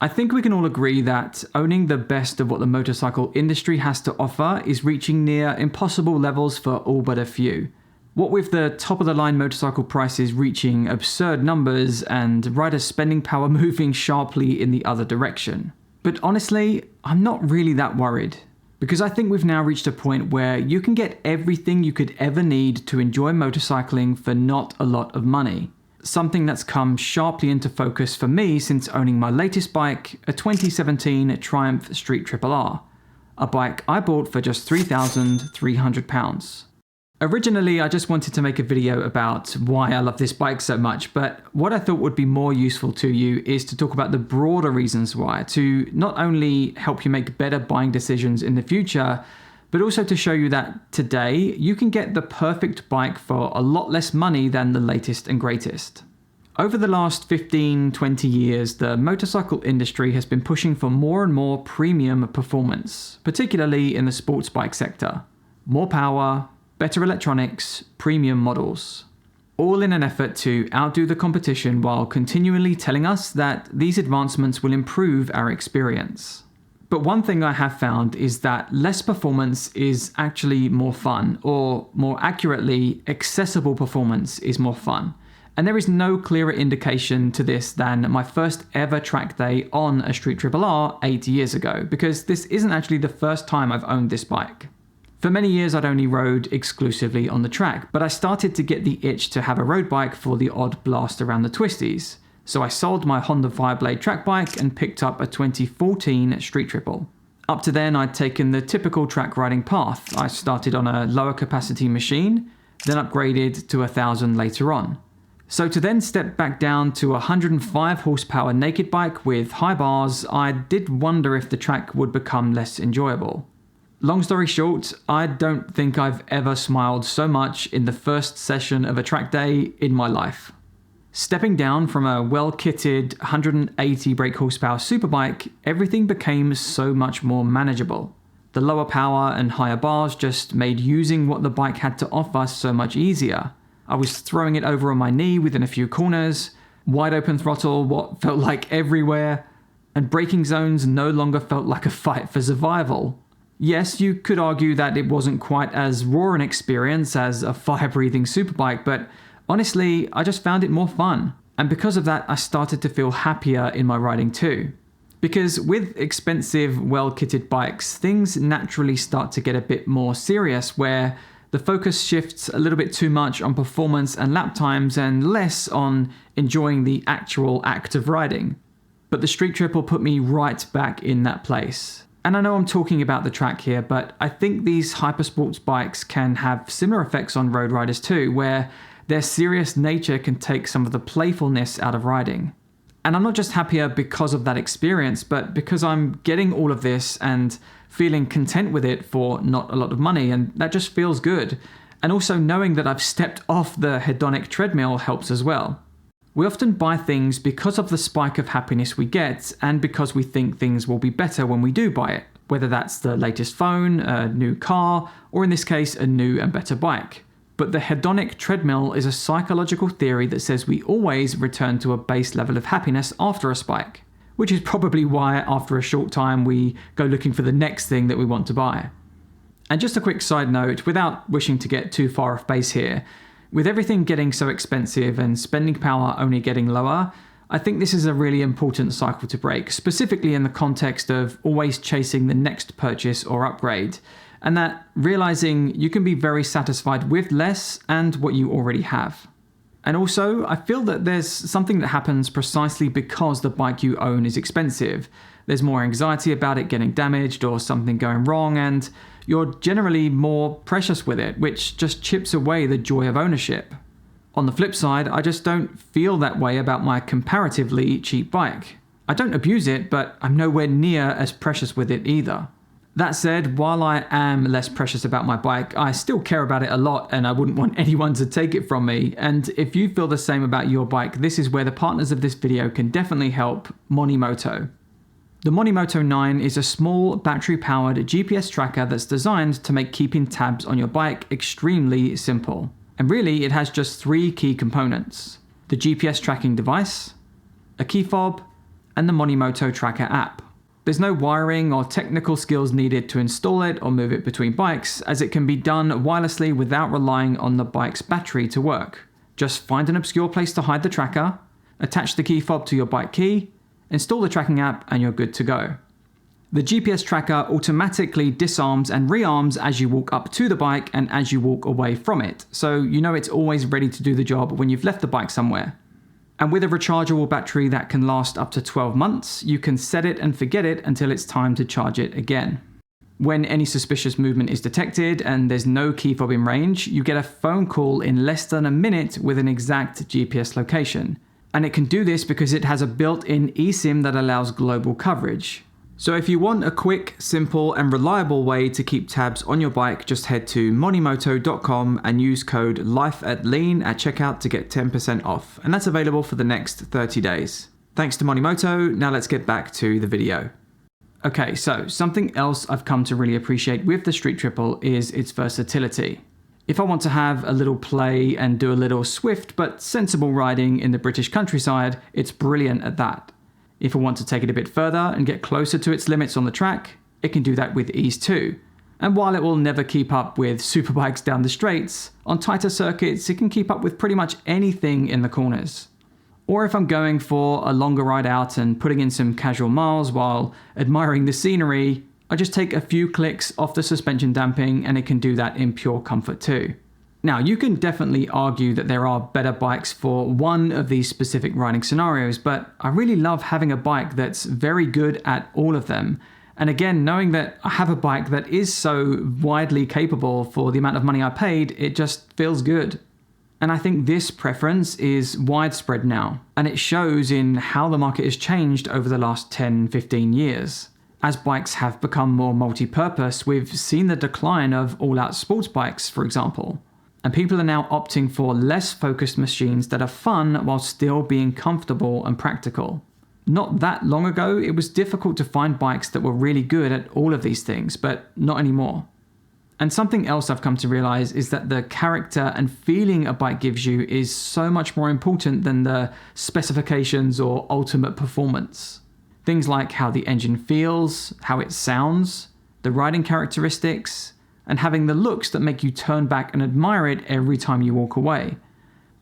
I think we can all agree that owning the best of what the motorcycle industry has to offer is reaching near impossible levels for all but a few. What with the top-of-the-line motorcycle prices reaching absurd numbers and riders' spending power moving sharply in the other direction. But honestly, I'm not really that worried, because I think we've now reached a point where you can get everything you could ever need to enjoy motorcycling for not a lot of money. Something that's come sharply into focus for me since owning my latest bike, a 2017 Triumph Street Triple R, a bike I bought for just £3,300. Originally, I just wanted to make a video about why I love this bike so much, but what I thought would be more useful to you is to talk about the broader reasons why, to not only help you make better buying decisions in the future, but also to show you that today you can get the perfect bike for a lot less money than the latest and greatest. Over the last 15-20 years, the motorcycle industry has been pushing for more and more premium performance, particularly in the sports bike sector. More power, better electronics, premium models. All in an effort to outdo the competition while continually telling us that these advancements will improve our experience. But one thing I have found is that less performance is actually more fun, or more accurately, accessible performance is more fun. And there is no clearer indication to this than my first ever track day on a Street Triple R 8 years ago, because this isn't actually the first time I've owned this bike. For many years I'd only rode exclusively on the track, but I started to get the itch to have a road bike for the odd blast around the twisties. So I sold my Honda Fireblade track bike and picked up a 2014 Street Triple. Up to then I'd taken the typical track riding path. I started on a lower capacity machine, then upgraded to 1000 later on. So to then step back down to a 105 horsepower naked bike with high bars, I did wonder if the track would become less enjoyable. Long story short, I don't think I've ever smiled so much in the first session of a track day in my life. Stepping down from a well-kitted 180 brake horsepower superbike, everything became so much more manageable. The lower power and higher bars just made using what the bike had to offer so much easier. I was throwing it over on my knee within a few corners, wide open throttle what felt like everywhere, and braking zones no longer felt like a fight for survival. Yes, you could argue that it wasn't quite as raw an experience as a fire-breathing superbike, but honestly, I just found it more fun. And because of that, I started to feel happier in my riding too. Because with expensive, well-kitted bikes, things naturally start to get a bit more serious, where the focus shifts a little bit too much on performance and lap times and less on enjoying the actual act of riding. But the Street Triple put me right back in that place. And I know I'm talking about the track here, but I think these hypersports bikes can have similar effects on road riders too, where their serious nature can take some of the playfulness out of riding. And I'm not just happier because of that experience, but because I'm getting all of this and feeling content with it for not a lot of money, and that just feels good. And also knowing that I've stepped off the hedonic treadmill helps as well. We often buy things because of the spike of happiness we get, and because we think things will be better when we do buy it, whether that's the latest phone, a new car, or in this case, a new and better bike. But the hedonic treadmill is a psychological theory that says we always return to a base level of happiness after a spike, which is probably why after a short time we go looking for the next thing that we want to buy. And just a quick side note, without wishing to get too far off base here, with everything getting so expensive and spending power only getting lower, I think this is a really important cycle to break, specifically in the context of always chasing the next purchase or upgrade, and that realizing you can be very satisfied with less and what you already have. And also, I feel that there's something that happens precisely because the bike you own is expensive. There's more anxiety about it getting damaged or something going wrong, and you're generally more precious with it, which just chips away the joy of ownership. On the flip side, I just don't feel that way about my comparatively cheap bike. I don't abuse it, but I'm nowhere near as precious with it either. That said, while I am less precious about my bike, I still care about it a lot and I wouldn't want anyone to take it from me. And if you feel the same about your bike, this is where the partners of this video can definitely help: Monimoto. The Monimoto 9 is a small battery-powered GPS tracker that's designed to make keeping tabs on your bike extremely simple. And really, it has just 3 key components: the GPS tracking device, a key fob, and the Monimoto Tracker app. There's no wiring or technical skills needed to install it or move it between bikes, as it can be done wirelessly without relying on the bike's battery to work. Just find an obscure place to hide the tracker, attach the key fob to your bike key, install the tracking app, and you're good to go. The GPS tracker automatically disarms and rearms as you walk up to the bike and as you walk away from it, so you know it's always ready to do the job when you've left the bike somewhere. And with a rechargeable battery that can last up to 12 months, you can set it and forget it until it's time to charge it again. When any suspicious movement is detected and there's no key fob in range, you get a phone call in less than a minute with an exact GPS location. And it can do this because it has a built-in eSIM that allows global coverage. So if you want a quick, simple, and reliable way to keep tabs on your bike, just head to monimoto.com and use code LIFEATLEAN at checkout to get 10% off. And that's available for the next 30 days. Thanks to Monimoto, now let's get back to the video. Okay, so something else I've come to really appreciate with the Street Triple is its versatility. If I want to have a little play and do a little swift but sensible riding in the British countryside, it's brilliant at that. If I want to take it a bit further and get closer to its limits on the track, it can do that with ease too. And while it will never keep up with superbikes down the straights, on tighter circuits it can keep up with pretty much anything in the corners. Or if I'm going for a longer ride out and putting in some casual miles while admiring the scenery, I just take a few clicks off the suspension damping and it can do that in pure comfort too. Now, you can definitely argue that there are better bikes for one of these specific riding scenarios, but I really love having a bike that's very good at all of them. And again, knowing that I have a bike that is so widely capable for the amount of money I paid, it just feels good. And I think this preference is widespread now, and it shows in how the market has changed over the last 10-15 years. As bikes have become more multi-purpose, we've seen the decline of all-out sports bikes, for example. And people are now opting for less focused machines that are fun while still being comfortable and practical. Not that long ago, it was difficult to find bikes that were really good at all of these things, but not anymore. And something else I've come to realize is that the character and feeling a bike gives you is so much more important than the specifications or ultimate performance. Things like how the engine feels, how it sounds, the riding characteristics, and having the looks that make you turn back and admire it every time you walk away.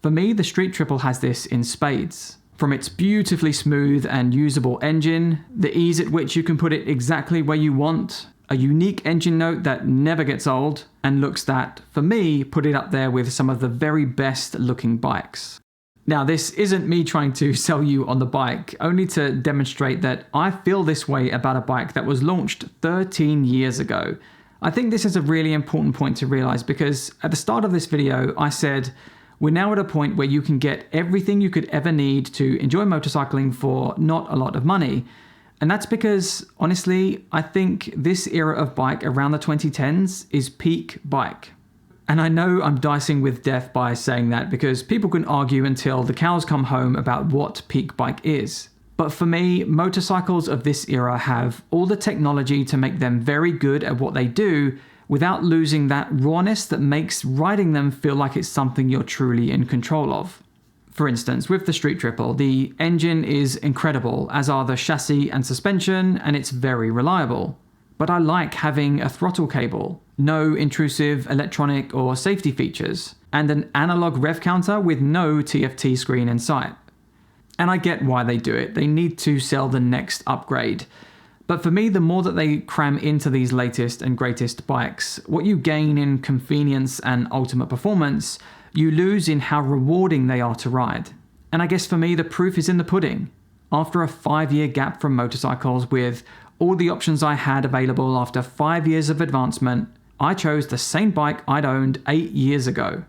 For me, the Street Triple has this in spades. From its beautifully smooth and usable engine, the ease at which you can put it exactly where you want, a unique engine note that never gets old, and looks that, for me, put it up there with some of the very best looking bikes. Now, this isn't me trying to sell you on the bike, only to demonstrate that I feel this way about a bike that was launched 13 years ago. I think this is a really important point to realize because at the start of this video, I said, we're now at a point where you can get everything you could ever need to enjoy motorcycling for not a lot of money. And that's because, honestly, I think this era of bike around the 2010s is peak bike. And I know I'm dicing with death by saying that because people can argue until the cows come home about what peak bike is. But for me, motorcycles of this era have all the technology to make them very good at what they do without losing that rawness that makes riding them feel like it's something you're truly in control of. For instance, with the Street Triple, the engine is incredible, as are the chassis and suspension, and it's very reliable. But I like having a throttle cable, no intrusive electronic or safety features, and an analog rev counter with no TFT screen in sight. And I get why they do it. They need to sell the next upgrade. But for me, the more that they cram into these latest and greatest bikes, what you gain in convenience and ultimate performance, you lose in how rewarding they are to ride. And I guess for me, the proof is in the pudding. After a 5-year gap from motorcycles with all the options I had available after 5 years of advancement, I chose the same bike I'd owned 8 years ago.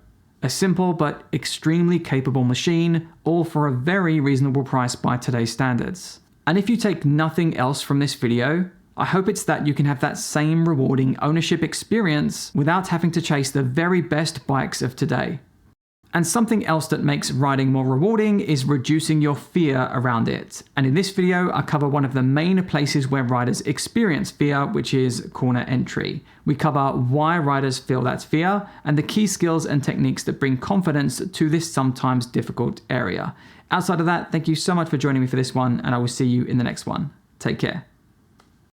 A simple but extremely capable machine, all for a very reasonable price by today's standards. And if you take nothing else from this video, I hope it's that you can have that same rewarding ownership experience without having to chase the very best bikes of today. And something else that makes riding more rewarding is reducing your fear around it. And in this video, I cover one of the main places where riders experience fear, which is corner entry. We cover why riders feel that fear and the key skills and techniques that bring confidence to this sometimes difficult area. Outside of that, thank you so much for joining me for this one, and I will see you in the next one. Take care.